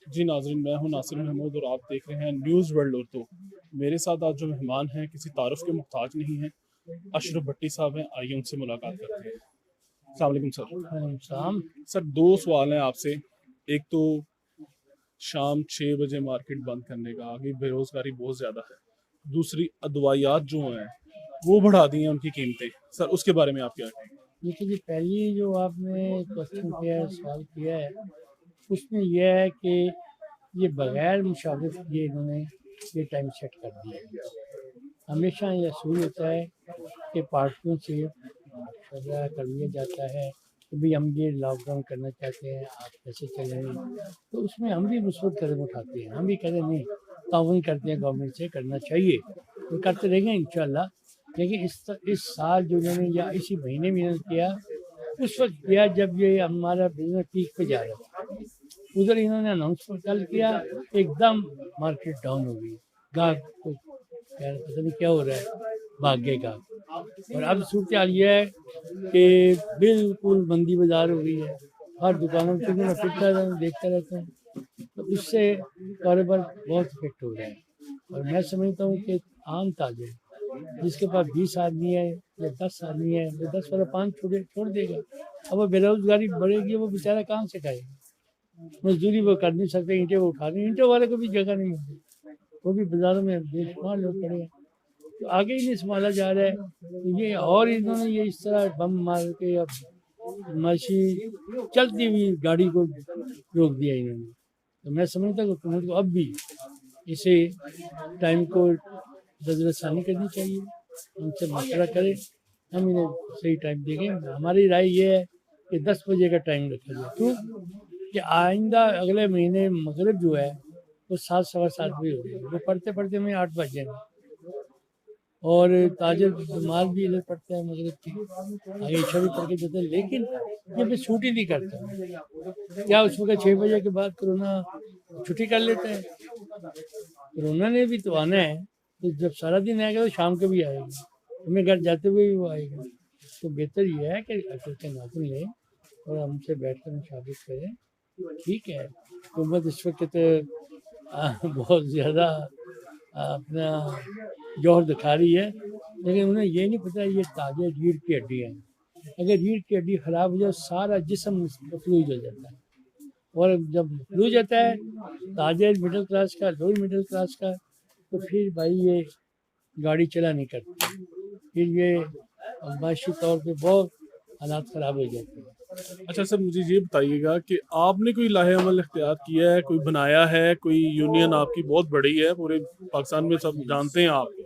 جی ناظرین، میں ہوں ناصر محمود اور آپ دیکھ رہے ہیں نیوز ورلڈ اردو۔ میرے ساتھ آج جو مہمان ہیں کسی تعارف کے محتاج نہیں ہیں، اشرف بھٹی صاحب ہیں، آئیے ان سے ملاقات کرتے ہیں۔ السلام علیکم سر۔ وعلیکم السلام۔ سر، دو سوال ہیں آپ سے۔ ایک تو شام 6 بجے مارکیٹ بند کرنے کا، آگے بے روزگاری بہت زیادہ ہے۔ دوسری، ادویات جو ہیں وہ بڑھا دی ہیں ان کی قیمتیں، سر اس کے بارے میں آپ کیا کہیں گے؟ دیکھیے جی، پہلی جو آپ نے کوشچن کیا ہے، سوال کیا ہے، اس میں یہ ہے کہ یہ بغیر مشاورت کیے انہوں نے یہ ٹائم سیٹ کر دیا ہے۔ ہمیشہ یہ اصول ہوتا ہے کہ پارٹیوں سے مشورہ کر لیا جاتا ہے کہ بھئی ہم یہ لاک ڈاؤن کرنا چاہتے ہیں، آپ کیسے چلیں گے، تو اس میں ہم بھی مثبت قدم اٹھاتے ہیں، ہم بھی کہتے ہیں نہیں تعاون کرتے ہیں گورنمنٹ سے، کرنا چاہیے، وہ کرتے رہیں گے انشاءاللہ۔ لیکن اس سال جو انہوں نے یا اسی مہینے میں انہوں نے کیا، اس وقت کیا جب یہ ہمارا بزنس پیک پہ جا رہا تھا، ادھر انہوں نے اناؤنسمنٹ کل کیا، ایک دم مارکیٹ ڈاؤن ہو گئی، گاہک کو پتہ نہیں کیا ہو رہا ہے، بھاگ گئے گاہک۔ اور اب صورتحال یہ ہے کہ بالکل مندی بازار ہو گئی ہے، ہر دکانوں پہ میں پھرتا رہتا ہوں، دیکھتا رہتا ہوں، تو اس سے کاروبار بہت افیکٹ ہو رہا ہے۔ اور میں سمجھتا ہوں کہ عام تاجر جس کے پاس 20 آدمی ہے یا 10 آدمی ہے، وہ 10 والا 5 چھوڑ دے گا۔ اب وہ بے روزگاری بڑھے گی، وہ بیچارہ کہاں سے کھائے گا؟ مزدوری وہ کر نہیں سکتے، اینٹیں وہ اٹھا رہے ہیں، اینٹوں والے کو بھی جگہ نہیں ملتی، وہ بھی بازاروں میں بے شمار لوگ پڑے ہیں، تو آگے ہی نہیں سنبھالا جا رہا ہے یہ۔ اور انہوں نے یہ اس طرح بم مار کے اب معاشی چلتی ہوئی گاڑی کو روک دیا انہوں نے۔ تو میں سمجھتا ہوں حکومت کو اب بھی اسے ٹائم کو نظر ثانی کرنی چاہیے، ان سے مشورہ کرے، ہم انہیں صحیح ٹائم دیں گے۔ ہماری رائے یہ ہے کہ 10 بجے کا ٹائم رکھا جائے، کیوں کہ آئندہ اگلے مہینے مغرب جو ہے وہ 7 سوا 7 بجے ہو گئی، وہ پڑھتے پڑھتے ہمیں 8 بج جائیں گے، اور تاجر مال بھی ادھر پڑتا ہے مغرب کی، آگے عشاء بھی پڑھ کے دیتے ہیں، لیکن یہ بھی چھٹی نہیں کرتا۔ کیا اس وقت 6 بجے کے بعد کرونا چھٹی کر لیتا ہے؟ کرونا نے بھی تو آنا ہے، تو جب سارا دن آئے گا تو شام کو بھی آئے گا، ہمیں گھر جاتے ہوئے بھی وہ آئے گا۔ تو بہتر یہ ہے کہ اصل کے ناظرین لیں اور ہم سے بیٹھ کر مشاورت کریں۔ ٹھیک ہے، حکومت اس وقت بہت زیادہ اپنا جوہر دکھا رہی ہے، لیکن انہیں یہ نہیں پتہ یہ تاجر ریڑھ کی ہڈی ہے، اگر ریڑھ کی ہڈی خراب ہو جائے سارا جسم مفلوج ہو جاتا ہے، اور جب مفلوج ہوتا ہے تاجر مڈل کلاس کا، لوور مڈل کلاس کا، تو پھر بھائی یہ گاڑی چلا نہیں کرتی، پھر یہ معاشی طور پہ بہت حالات خراب ہو جاتے ہیں۔ اچھا سر، مجھے یہ بتائیے گا کہ آپ نے کوئی لاہے عمل اختیار کیا ہے، کوئی بنایا ہے، کوئی یونین آپ کی بہت بڑی ہے، پورے پاکستان میں سب جانتے ہیں آپ کو؟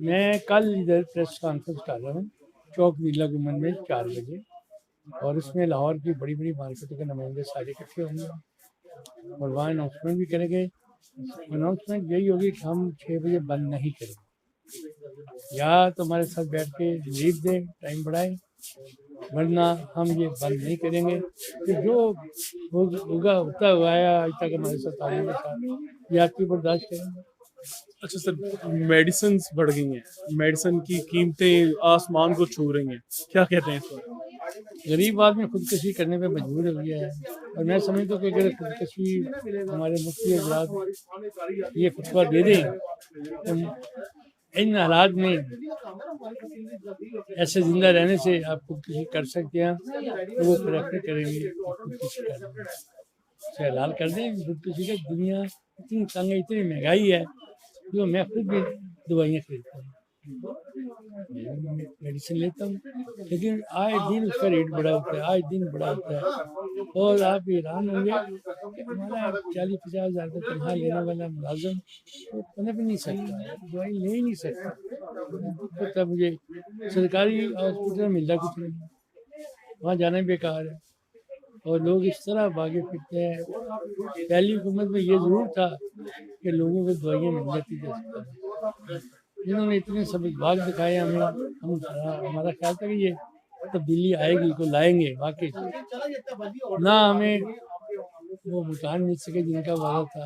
میں کل ادھر پریس کانفرنس کر رہا ہوں چوک نیلا گنبد میں 4 بجے، اور اس میں لاہور کی بڑی بڑی مارکیٹوں کے نمائندے سارے اکٹھے ہوں گے، اور وہاں اناؤنسمنٹ بھی کریں گے۔ اناؤنسمنٹ یہی ہوگی کہ ہم 6 بجے بند نہیں کریں گے، یا تو ہمارے ساتھ بیٹھ کے لیو دیں، ٹائم بڑھائیں، ورنہ ہم یہ بند نہیں کریں گے کہ جو ہوگا ہوتا ہوا ہے آج تک ہمارے ساتھ آنے کے ساتھ، یہ آپ کی برداشت کریں گے۔ اچھا سر، میڈیسنز بڑھ گئی ہیں، میڈیسن کی قیمتیں آسمان کو چھو رہی ہیں، کیا کہتے ہیں اس پر؟ غریب آدمی خودکشی کرنے پہ مجبور ہو گیا ہے، اور میں سمجھتا ہوں کہ اگر خودکشی ہمارے مفتی حضرات یہ فتویٰ دے دیں تو ان حالات میں ایسے زندہ رہنے سے آپ خودکشی کر سکتے ہیں، تو وہ پریفر کریں گے خودکشی کرنا، اسے حلال کر دیں خودکشی کا۔ دنیا اتنی تنگ ہے، اتنی مہنگائی ہے، جو میں خود بھی دوائیاں خریدتا ہوں، میڈیسن لیتا ہوں، لیکن آئے دن اس کا ریٹ بڑا ہوتا ہے، آئے دن بڑا ہوتا ہے، اور آپ حیران ہوں گے کہ ہمارا 40-50 ہزار کا تنخواہ لینے والا ملازم وہ پنپ نہیں سکتا، دوائی لے ہی نہیں سکتا، تب مجھے سرکاری ہاسپٹل میں ملتا کچھ نہیں، وہاں جانا بیکار ہے، اور لوگ اس طرح بھاگے پھرتے ہیں۔ پہلی حکومت میں یہ ضرور تھا کہ لوگوں کو دوائیاں مل جاتی تھیں، جنہوں نے اتنے سب بھاگ دکھائے ہمیں، ہمارا خیال تھا کہ یہ تبدیلی آئے گی، کو لائیں گے، واقعی نہ ہمیں وہ مکان مل سکے جن کا وعدہ تھا،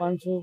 500